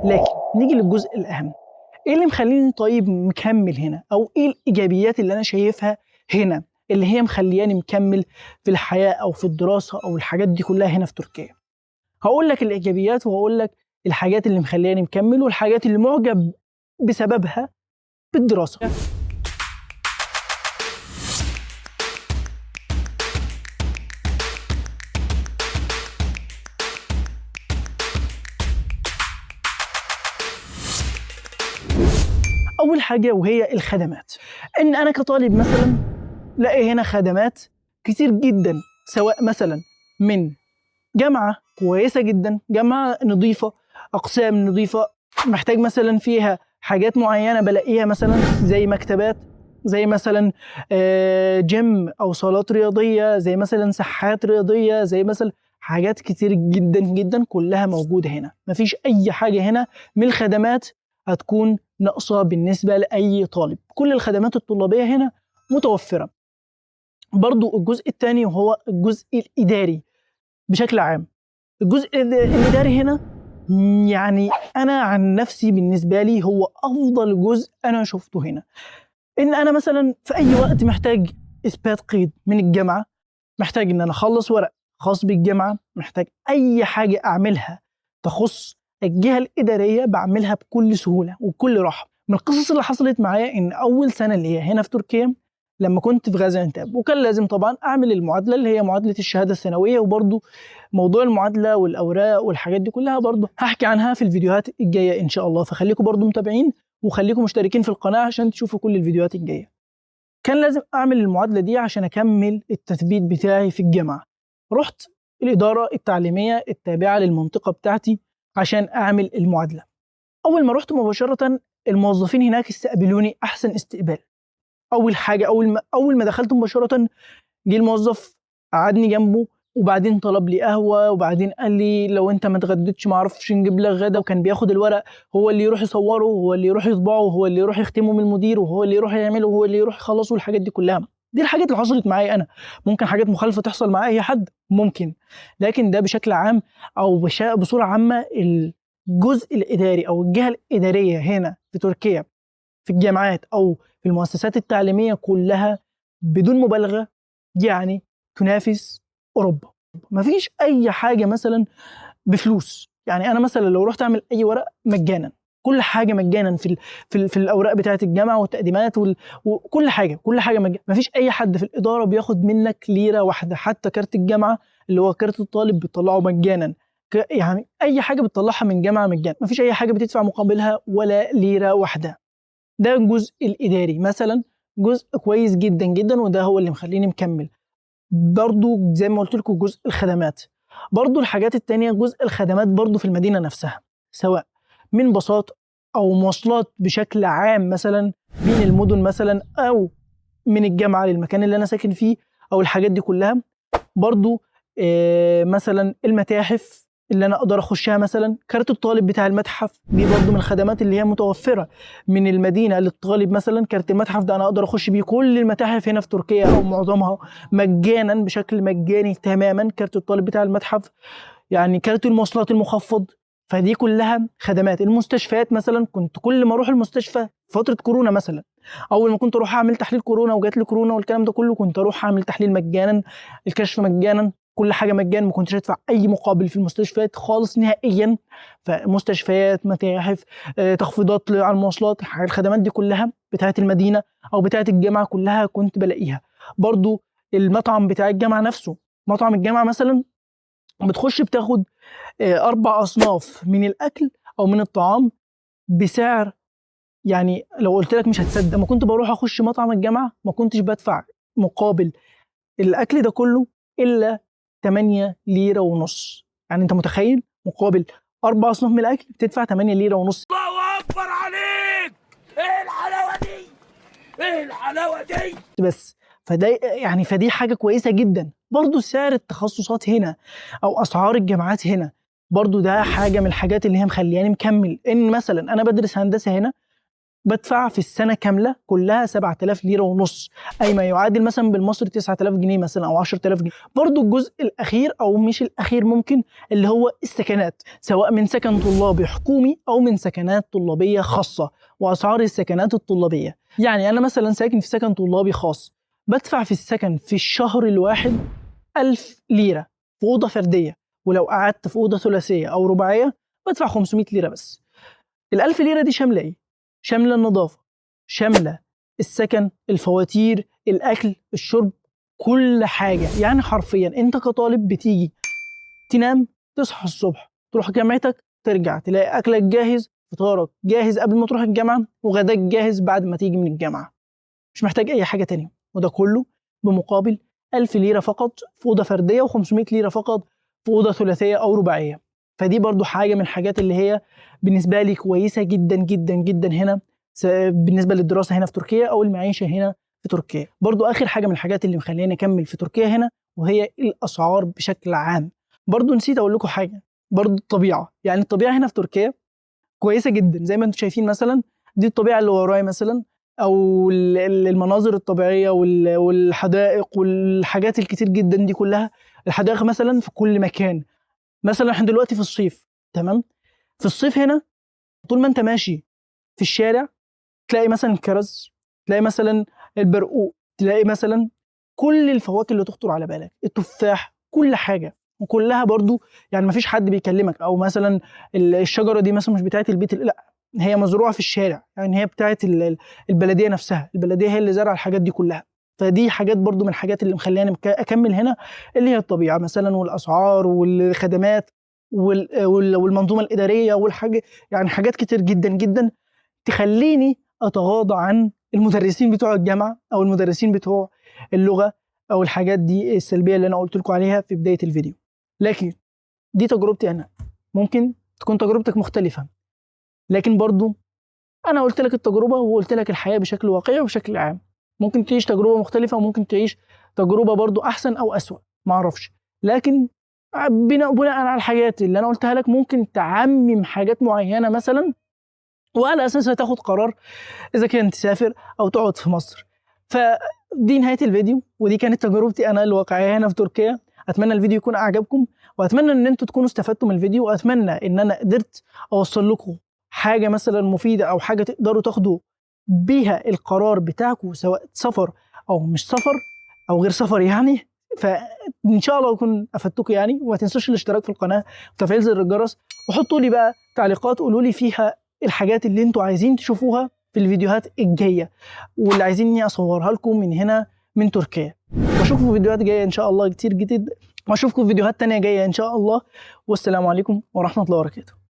لكن نيجي للجزء الأهم، إيه اللي مخلّيني طيب مكمّل هنا، أو إيه الإيجابيات اللي أنا شايفها هنا، اللي هي مخلّياني مكمّل في الحياة أو في الدراسة أو الحاجات دي كلّها هنا في تركيا؟ هاقول لك الإيجابيات وهاقول لك الحاجات اللي مخلّياني مكمّل والحاجات اللي مُعجب بسببها بالدراسة. أول حاجة وهي الخدمات، إن أنا كطالب مثلًا لاقي هنا خدمات كتير جدًا، سواء مثلًا من جامعة كويسة جدًا، جامعة نضيفة، أقسام نضيفة، محتاج مثلًا فيها حاجات معيّنة بالاقيها مثلًا زي مكتبات، زي مثلًا gym أو صالات رياضية، زي مثلًا ساحات رياضية، زي مثلًا حاجات كتير جدًا، جدًا كلّها موجودة هنا، ما فيش أي حاجة هنا من الخدمات هتكون ناقصة بالنسبة لأي طالب، كل الخدمات الطلابية هنا متوفرة. برضه الجزء التاني وهو الجزء الإداري بشكل عام. الجزء الإداري هنا يعني أنا عن نفسي بالنسبة لي هو أفضل جزء أنا شُفته هنا، إن أنا مثلًا في أي وقت محتاج إثبات قيد من الجامعة، محتاج إن أنا أخلّص ورق خاص بالجامعة، محتاج أي حاجة أعملها تخُص الجهة الإدارية باعملها بكل سهولة وبكل راحة. من القصص اللي حصلت معايا إن أول سنة ليّا هنا في تركيا لمّا كنت في غازيانتاب، وكان لازم طبعًا أعمل المعادلة اللي هي معادلة الشهادة الثانوية، وبرضه موضوع المعادلة والأوراق والحاجات دي كلّها برضه هاحكي عنها في الفيديوهات الجاية إن شاء الله، فخليكم برضه متابعين وخليكم مشتركين في القناة عشان تشوفوا كل الفيديوهات الجاية. كان لازم أعمل المعادلة دي عشان أكمّل التثبيت بتاعي في الجامعة. رُحت الإدارة التعليمية التابعة للمنطقة بتاعتي عشان أعمل المعادلة. أول ما رُحت مباشرةً الموظفين هناك استقبلوني أحسن استقبال. أول حاجة أول ما دخلت مباشرةً جه الموظف قعّدني جنبه، وبعدين طلب لي قهوة، وبعدين قال لي: "لو أنت ما اتغديتش ما أعرفش نجيب لك غدا." وكان بياخد الورق هو اللي يروح يصوّره، وهو اللي يروح يطبعه، وهو اللي يروح يختمه من المدير، وهو اللي يروح يعمله، وهو اللي يروح يخلّصه والحاجات دي كلّها. دي الحاجات اللي حصلت معايا أنا، ممكن حاجات مخالفة تحصل مع أي حد، ممكن، لكن ده بشكل عام أو بصورة عامة الجزء الإداري أو الجهة الإدارية هنا في تركيا في الجامعات أو في المؤسسات التعليمية كلّها بدون مبالغة يعني تنافس أوروبا. ما فيش أي حاجة مثلًا بفلوس، يعني أنا مثلًا لو رُحت أعمل أي ورق مجانًا، كل حاجة مجانًا في الأوراق بتاعة الجامعة والتقديمات وكل حاجة، كل حاجة ما فيش أي حد في الإدارة بياخد منك ليرة واحدة، حتى كارت الجامعة اللي هو كارت الطالب بتطلّعه مجانًا، يعني أي حاجة بتطلّعها من الجامعة مجانًا، ما فيش أي حاجة بتدفع مقابلها ولا ليرة واحدة. ده الجزء الإداري مثلًا، جزء كويس جدًا، جدًا، وده هو اللي مخلّيني مكمّل. برضه زي ما قُلت لكم جزء الخدمات، برضه الحاجات التانية جزء الخدمات برضه في المدينة نفسها، سواء من باصات أو مواصلات بشكل عام مثلًا بين المدن مثلًا أو من الجامعة للمكان اللي أنا ساكن فيه أو الحاجات دي كلّها. برضه مثلًا المتاحف اللي أنا أقدر أخشها مثلًا، كارت الطالب بتاع المتحف دي برضه من الخدمات اللي هي متوفرة من المدينة للطالب مثلًا، كارت المتحف ده أنا أقدر أخش بيه كل المتاحف هنا في تركيا أو معظمها مجانًا بشكل مجاني تمامًا، كارت الطالب بتاع المتحف، يعني كارت المواصلات المخفّض، فدي كلّها خدمات. المستشفيات مثلًا كنت كل ما أروح المستشفى فترة كورونا مثلًا، أول ما كنت أروح أعمل تحليل كورونا وجات لي كورونا والكلام ده كلّه، كنت أروح أعمل تحليل مجانًا، الكشف مجانًا، كل حاجة مجانًا، ما كنتش أدفع أي مقابل في المستشفيات خالص نهائيًا. فمستشفيات، متاحف، تخفيضات على المواصلات، الخدمات دي كلّها بتاعة المدينة أو بتاعة الجامعة كلّها كنت بالاقيها. برضه المطعم بتاع الجامعة نفسه، مطعم الجامعة مثلًا بتخش بتاخد 4 أصناف من الأكل أو من الطعام بسعر، يعني لو قُلت لك مش هتصدّق، أمّا كنت باروح أخش مطعم الجامعة ما كنتش بادفع مقابل الأكل ده كلّه إلا 8 ليرة ونُص، يعني أنت متخيّل؟ مقابل 4 أصناف من الأكل بتدفع 8 ليرة ونُص الله أكبر عليك! إيه الحلاوة دي؟ إيه الحلاوة دي؟ بس. فدي حاجة كويسة جدًا. برضه سعر التخصصات هنا أو أسعار الجامعات هنا، برضه ده حاجة من الحاجات اللي هي مخلّياني مكمّل، إن مثلًا أنا بادرس هندسة هنا بدفع في السنة كاملة كلها 7000 ليرة ونص، أي ما يعادل مثلا بالمصري 9000 جنيه مثلا أو 10000 جنيه. برضو الجزء الأخير أو مش الأخير ممكن اللي هو السكنات، سواء من سكن طلابي حكومي أو من سكنات طلابية خاصة، وأسعار السكنات الطلابية. يعني أنا مثلا ساكن في سكن طلابي خاص، بدفع في السكن في الشهر الواحد 1000 ليرة في أوضة فردية، ولو قعدت في أوضة ثلاثية أو رباعية بدفع 500 ليرة بس. ال1000 ليرة دي شاملة إيه؟ شاملة النظافة، شاملة السكن، الفواتير، الأكل، الشرب، كل حاجة. يعني حرفيا أنت كطالب بتيجي تنام، تصحى الصبح، تروح جامعتك، ترجع تلاقي أكلك جاهز، فطارك جاهز قبل ما تروح الجامعة، وغداك جاهز بعد ما تيجي من الجامعة. مش محتاج أي حاجة تانية، وده كله بمقابل 1000 ليرة فقط في أوضة فردية و500 ليرة فقط في أوضة ثلاثية أو رباعية. فدي برضو حاجة من الحاجات اللي هي بالنسبة لي كويسة جدا جدا جدا هنا بالنسبة للدراسة هنا في تركيا أو المعيشة هنا في تركيا. برضو آخر حاجة من الحاجات اللي مخليني أكمل في تركيا هنا وهي الأسعار بشكل عام. برضو نسيت أقول لكم حاجة، برضو الطبيعة. يعني الطبيعة هنا في تركيا كويسة جدا، زي ما انتم شايفين مثلا دي الطبيعة اللي ورايا مثلا، او المناظر الطبيعيه والحدائق والحاجات الكتير جدا دي كلها. الحدائق مثلا في كل مكان. مثلا احنا دلوقتي في الصيف، تمام؟ في الصيف هنا طول ما انت ماشي في الشارع تلاقي مثلا الكرز، تلاقي مثلا البرقوق، تلاقي مثلا كل الفواكه اللي تخطر على بالك، التفاح، كل حاجه. وكلها برضو يعني ما فيش حد بيكلمك، او مثلا الشجره دي مثلا مش بتاعت البيت، لا هي مزروعه في الشارع، يعني هي بتاعت البلديه نفسها، البلديه هي اللي زرع الحاجات دي كلها. فدي حاجات برضو من الحاجات اللي مخليني اكمل هنا، اللي هي الطبيعه مثلا والاسعار والخدمات والمنظومه الاداريه والحاجه، يعني حاجات كتير جدا جدا تخليني اتغاضى عن المدرسين بتوع الجامعه او المدرسين بتوع اللغه او الحاجات دي السلبيه اللي انا قلت لكم عليها في بدايه الفيديو. لكن دي تجربتي انا، ممكن تكون تجربتك مختلفه، لكن برضو انا قلت لك التجربه وقلت لك الحياه بشكل واقعي وبشكل عام. ممكن تعيش تجربه مختلفه وممكن تعيش تجربه برضو احسن او اسوأ، ما اعرفش. لكن بناء على الحاجات اللي انا قلتها لك ممكن تعمم حاجات معينه مثلا، وعلى اساسها تاخد قرار اذا كنت تسافر او تقعد في مصر. فدي نهايه الفيديو، ودي كانت تجربتي انا الواقعيه هنا في تركيا. اتمنى الفيديو يكون اعجبكم، واتمنى ان انتم تكونوا استفدتوا من الفيديو، واتمنى ان انا قدرت اوصل لكم حاجه مثلا مفيده او حاجه تقدروا تاخدوا بيها القرار بتاعكم، سواء سفر او مش سفر او غير سفر يعني. فان شاء الله اكون افدتكم يعني. وما تنسوش الاشتراك في القناه وتفعيل زر الجرس، وحطوا لي بقى تعليقات قولوا لي فيها الحاجات اللي انتوا عايزين تشوفوها في الفيديوهات الجايه، واللي عايزيني اصورها لكم من هنا من تركيا. واشوفكم في فيديوهات جايه ان شاء الله كتير جديد، واشوفكم في فيديوهات تانية جايه ان شاء الله. والسلام عليكم ورحمه الله وبركاته.